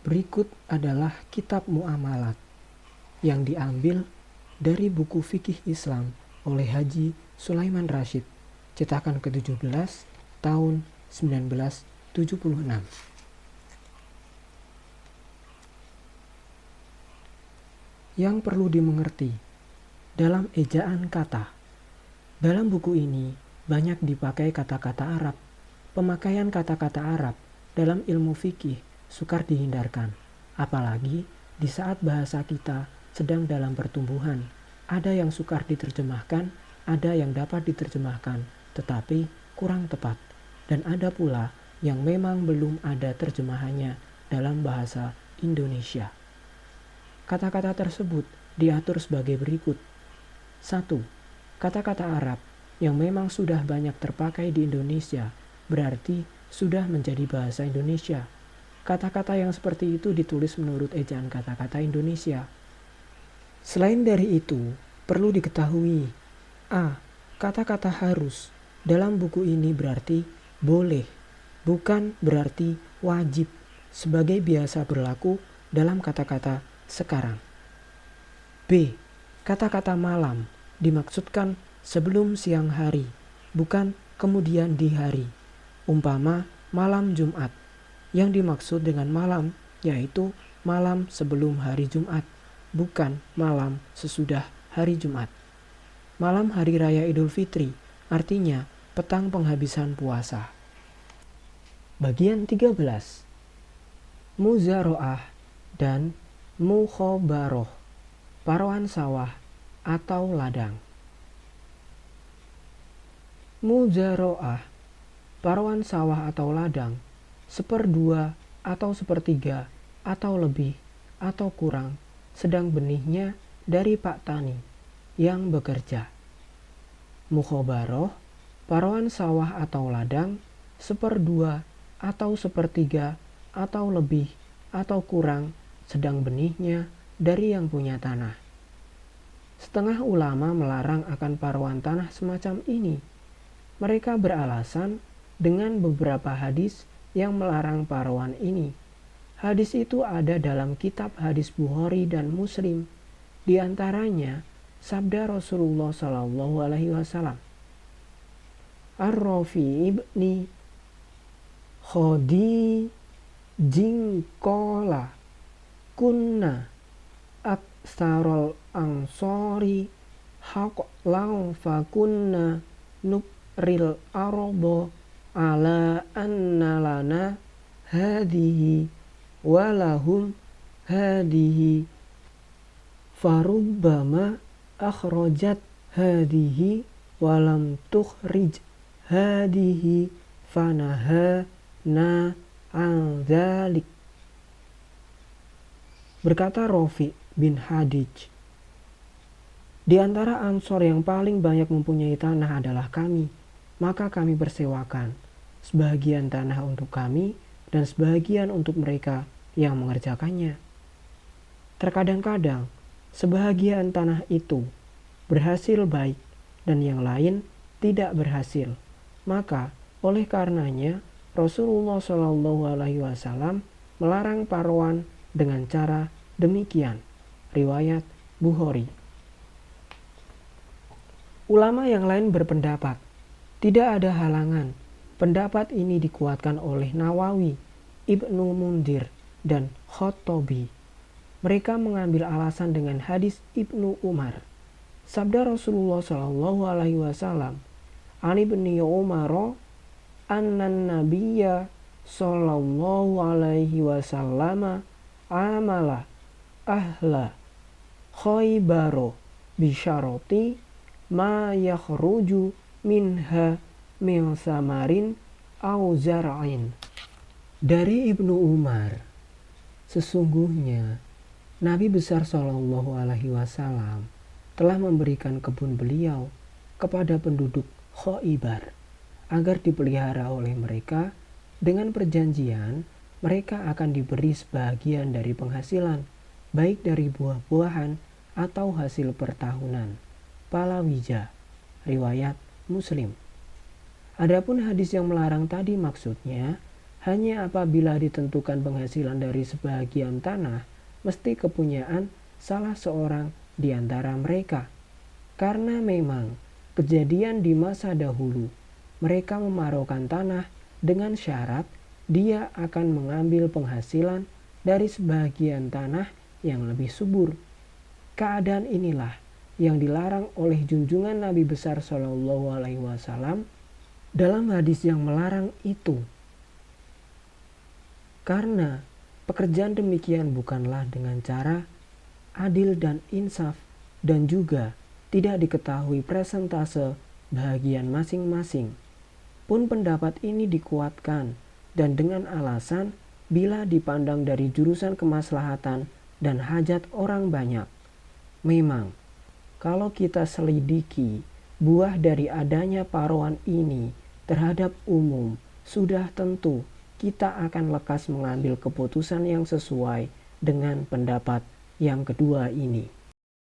Berikut adalah kitab Muamalat yang diambil dari buku Fikih Islam oleh Haji Sulaiman Rashid, cetakan ke-17 tahun 1976. Yang perlu dimengerti dalam ejaan kata. Dalam buku ini banyak dipakai kata-kata Arab. Pemakaian kata-kata Arab dalam ilmu fikih sukar dihindarkan, apalagi di saat bahasa kita sedang dalam pertumbuhan. Ada yang sukar diterjemahkan, ada yang dapat diterjemahkan, tetapi kurang tepat. Dan ada pula yang memang belum ada terjemahannya dalam bahasa Indonesia. Kata-kata tersebut diatur sebagai berikut. 1. Kata-kata Arab yang memang sudah banyak terpakai di Indonesia berarti sudah menjadi bahasa Indonesia. Kata-kata yang seperti itu ditulis menurut ejaan kata-kata Indonesia. Selain dari itu, perlu diketahui A. Kata-kata harus dalam buku ini berarti boleh, bukan berarti wajib, sebagai biasa berlaku dalam kata-kata sekarang. B. Kata-kata malam dimaksudkan sebelum siang hari, bukan kemudian di hari. Umpama malam Jumat, yang dimaksud dengan malam yaitu malam sebelum hari Jumat, bukan malam sesudah hari Jumat. Malam hari raya Idul Fitri artinya petang penghabisan puasa. Bagian 13. Muzaro'ah dan mukhobaroh, paruan sawah atau ladang. Muzaro'ah, paruan sawah atau ladang, 1/2 atau 1/3 atau lebih atau kurang, sedang benihnya dari Pak Tani yang bekerja. Mukhobaroh, paruan sawah atau ladang, 1/2 atau 1/3 atau lebih atau kurang, sedang benihnya dari yang punya tanah. Setengah ulama melarang akan paruan tanah semacam ini. Mereka beralasan dengan beberapa hadis yang melarang paruan ini. Hadis itu ada dalam kitab hadis Bukhari dan Muslim. Di antaranya sabda Rasulullah SAW. Ar-Rafi ibni Khodi jingkola kunna aksarol ansori haqlang fakunna nukril arbo ala anna lana hadihi walahum hadihi farubbama akhrajat hadihi walam tukhrij hadihi fanahana an dzalik. Berkata Rafi bin Hadij, di antara Ansor yang paling banyak mempunyai tanah adalah kami, maka kami bersewakan sebagian tanah untuk kami dan sebagian untuk mereka yang mengerjakannya. Terkadang-kadang sebagian tanah itu berhasil baik dan yang lain tidak berhasil. Maka oleh karenanya Rasulullah SAW melarang paruan dengan cara demikian. Riwayat Bukhari. Ulama yang lain berpendapat tidak ada halangan. Pendapat ini dikuatkan oleh Nawawi, Ibnu Mundir, dan Khotobi. Mereka mengambil alasan dengan hadis Ibnu Umar. Sabda Rasulullah SAW, Ani bin Umar, annan nabiyya sallallahu alaihi wasallam amala ahla Khaybaro bisyarati ma yakhruju minha min samarin au zar'in. Dari Ibnu Umar, sesungguhnya Nabi besar sallallahu alaihi wasallam telah memberikan kebun beliau kepada penduduk Khaybar agar dipelihara oleh mereka dengan perjanjian mereka akan diberi sebagian dari penghasilan, baik dari buah-buahan atau hasil pertahunan. Palawija, riwayat Muslim. Adapun hadis yang melarang tadi maksudnya hanya apabila ditentukan penghasilan dari sebagian tanah, mesti kepunyaan salah seorang di antara mereka. Karena memang kejadian di masa dahulu, mereka memarokkan tanah dengan syarat dia akan mengambil penghasilan dari sebagian tanah yang lebih subur. Keadaan inilah yang dilarang oleh junjungan Nabi besar Shallallahu Alaihi Wasallam dalam hadis yang melarang itu. Karena pekerjaan demikian bukanlah dengan cara adil dan insaf, dan juga tidak diketahui presentase bahagian masing-masing. Pun pendapat ini dikuatkan dan dengan alasan bila dipandang dari jurusan kemaslahatan dan hajat orang banyak. Memang, kalau kita selidiki buah dari adanya paruan ini terhadap umum, sudah tentu kita akan lekas mengambil keputusan yang sesuai dengan pendapat yang kedua ini.